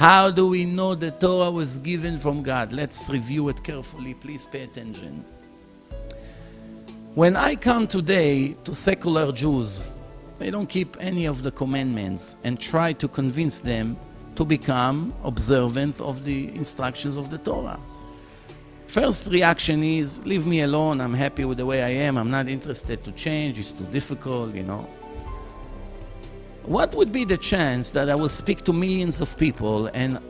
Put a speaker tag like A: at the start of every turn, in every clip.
A: How do we know the Torah was given from God? Let's review it carefully. Please pay attention. When I come today to secular Jews, they don't keep any of the commandments and try to convince them to become observant of the instructions of the Torah. First reaction is, leave me alone, I'm happy with the way I am, I'm not interested to change, it's too difficult, you know. What would be the chance that I will speak to millions of people and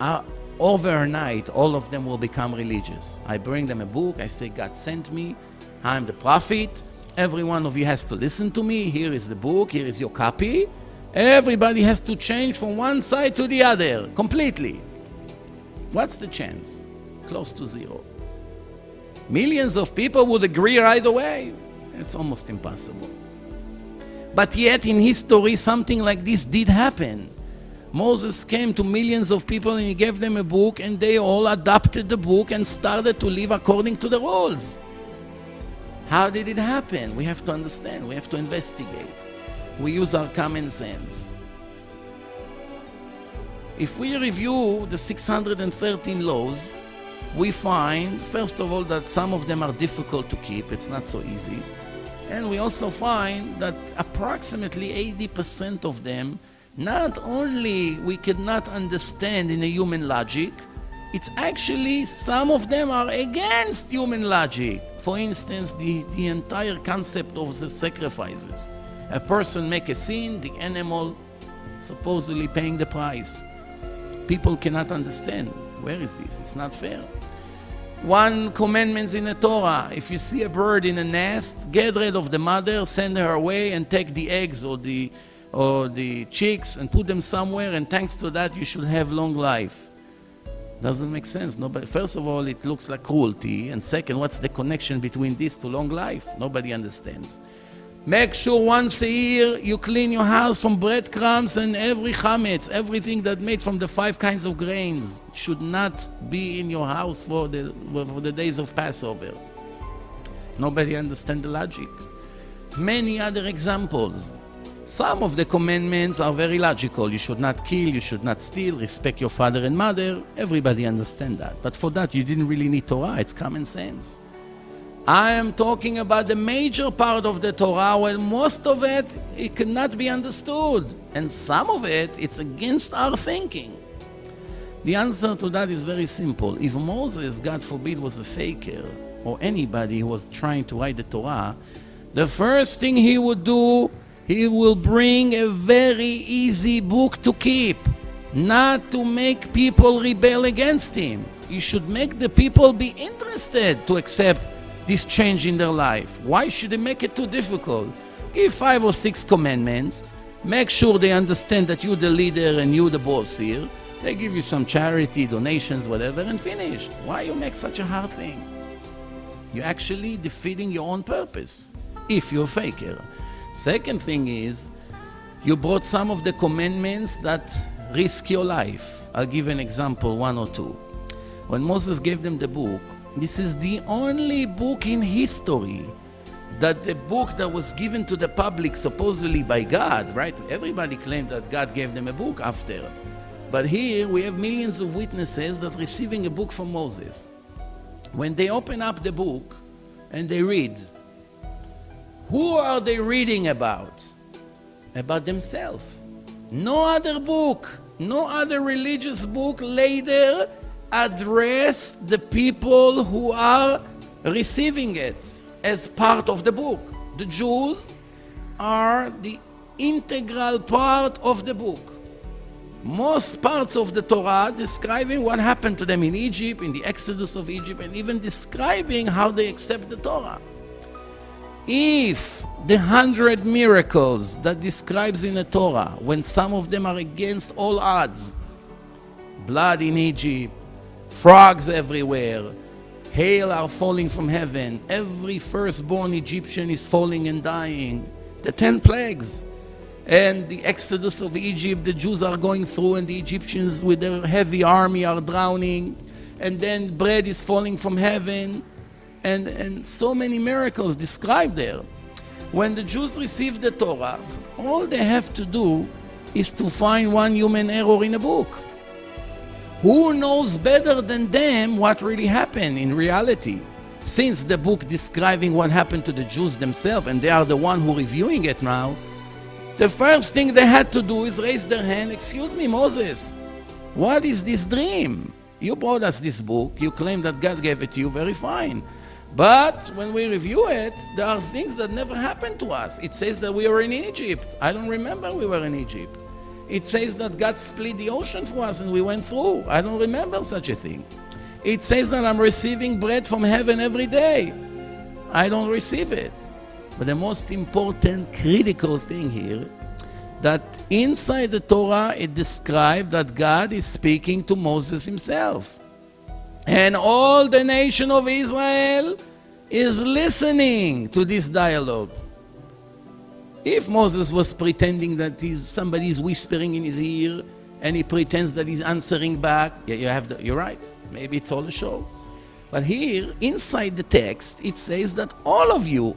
A: overnight all of them will become religious? I bring them a book, I say God sent me, I'm the prophet, every one of you has to listen to me, here is the book, here is your copy. Everybody has to change from one side to the other, completely. What's the chance? Close to zero. Millions of people would agree right away. It's almost impossible. But yet in history something like this did happen. Moses came to millions of people and he gave them a book and they all adopted the book and started to live according to the rules. How did it happen? We have to understand, we have to investigate. We use our common sense. If we review the 613 laws, we find, first of all, that some of them are difficult to keep. It's not so easy. And we also find that approximately 80% of them, not only we cannot understand in a human logic, it's actually some of them are against human logic. For instance, the entire concept of the sacrifices. A person make a sin, the animal supposedly paying the price. People cannot understand. Where is this? It's not fair. One commandment in the Torah, if you see a bird in a nest, get rid of the mother, send her away and take the eggs or the chicks and put them somewhere, and thanks to that you should have long life. Doesn't make sense. Nobody, first of all, it looks like cruelty, and second, what's the connection between this to long life? Nobody understands. Make sure once a year you clean your house from breadcrumbs and every chametz, everything that made from the 5 kinds of grains should not be in your house for the days of Passover. Nobody understands the logic. Many other examples. Some of the commandments are very logical. You should not kill, you should not steal, respect your father and mother. Everybody understands that. But for that you didn't really need Torah, it's common sense. I am talking about the major part of the Torah, where most of it cannot be understood. And some of it, it's against our thinking. The answer to that is very simple. If Moses, God forbid, was a faker, or anybody who was trying to write the Torah, the first thing he would do, he will bring a very easy book to keep, not to make people rebel against him. He should make the people be interested to accept this change in their life. Why should they make it too difficult? Give 5 or 6 commandments, make sure they understand that you're the leader and you're the boss here. They give you some charity, donations, whatever, and finish. Why you make such a hard thing? You're actually defeating your own purpose, if you're a faker. Second thing is, you brought some of the commandments that risk your life. I'll give an example, 1 or 2. When Moses gave them the book, this is the only book in history that the book that was given to the public supposedly by God, right? Everybody claimed that God gave them a book after. But here we have millions of witnesses that receiving a book from Moses. When they open up the book and they read, who are they reading about? About themselves. No other book, no other religious book later address the people who are receiving it as part of the book. The Jews are the integral part of the book. Most parts of the Torah describing what happened to them in Egypt, in the Exodus of Egypt, and even describing how they accept the Torah. If the 100 miracles that describes in the Torah, when some of them are against all odds, blood in Egypt, frogs everywhere, hail are falling from heaven, every firstborn Egyptian is falling and dying, the 10 plagues, and the Exodus of Egypt, the Jews are going through and the Egyptians with their heavy army are drowning, and then bread is falling from heaven, and so many miracles described there. When the Jews receive the Torah, all they have to do is to find one human error in a book. Who knows better than them what really happened in reality? Since the book describing what happened to the Jews themselves, and they are the one who reviewing it now, the first thing they had to do is raise their hand. Excuse me, Moses, what is this dream? You brought us this book, you claim that God gave it to you, very fine. But when we review it, there are things that never happened to us. It says that we were in Egypt. I don't remember we were in Egypt. It says that God split the ocean for us and we went through. I don't remember such a thing. It says that I'm receiving bread from heaven every day. I don't receive it. But the most important, critical thing here, that inside the Torah it described that God is speaking to Moses himself. And all the nation of Israel is listening to this dialogue. If Moses was pretending that somebody is whispering in his ear and he pretends that he's answering back, you're right. Maybe it's all a show. But here, inside the text, it says that all of you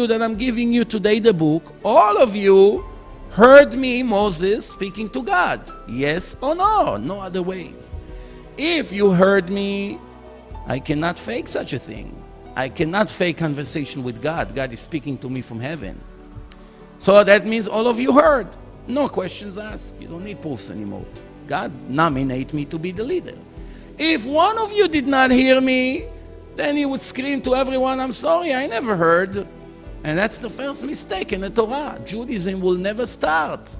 A: that I'm giving you today the book, all of you heard me, Moses, speaking to God. Yes or no? No other way. If you heard me, I cannot fake such a thing. I cannot fake conversation with God. God is speaking to me from heaven. So that means all of you heard. No questions asked. You don't need proofs anymore. God nominated me to be the leader. If one of you did not hear me, then he would scream to everyone, I'm sorry, I never heard. And that's the first mistake in the Torah. Judaism will never start.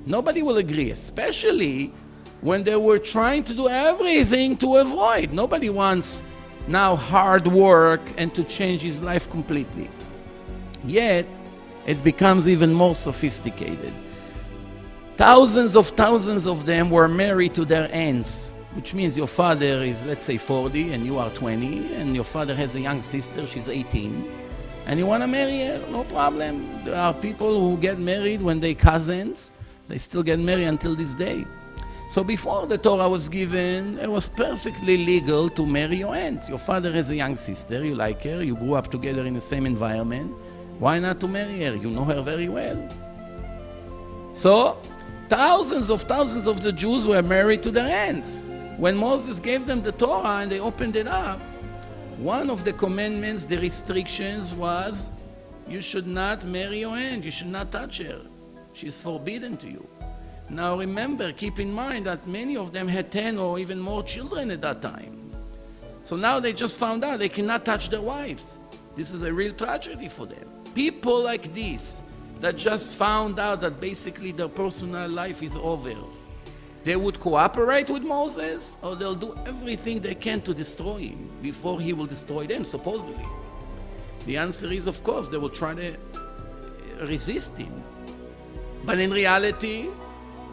A: Nobody will agree, especially when they were trying to do everything to avoid. Nobody wants now hard work and to change his life completely. Yet, it becomes even more sophisticated. Thousands of them were married to their aunts, which means your father is, let's say, 40 and you are 20, and your father has a young sister, she's 18, and you want to marry her, no problem. There are people who get married when they're cousins. They still get married until this day. So before the Torah was given, it was perfectly legal to marry your aunt. Your father has a young sister, you like her, you grew up together in the same environment. Why not to marry her? You know her very well. So, thousands of the Jews were married to their aunts. When Moses gave them the Torah and they opened it up, one of the commandments, the restrictions was, you should not marry your aunt, you should not touch her. She's forbidden to you. Now remember, keep in mind that many of them had 10 or even more children at that time. So now they just found out they cannot touch their wives. This is a real tragedy for them. People like this, that just found out that basically their personal life is over, they would cooperate with Moses, or they'll do everything they can to destroy him before he will destroy them, supposedly. The answer is, of course, they will try to resist him. But in reality,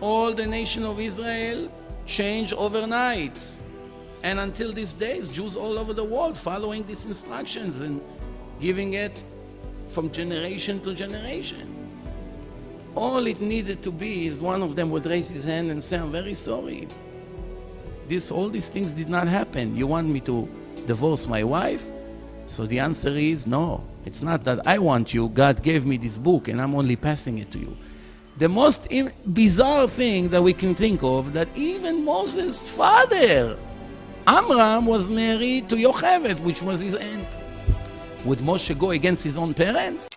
A: all the nation of Israel changed overnight. And until these days, Jews all over the world following these instructions and giving it from generation to generation. All it needed to be is one of them would raise his hand and say, I'm very sorry. All these things did not happen. You want me to divorce my wife? So the answer is no. It's not that I want you. God gave me this book and I'm only passing it to you. The most bizarre thing that we can think of, that even Moses' father, Amram, was married to Yocheved, which was his aunt. Would Moshe go against his own parents?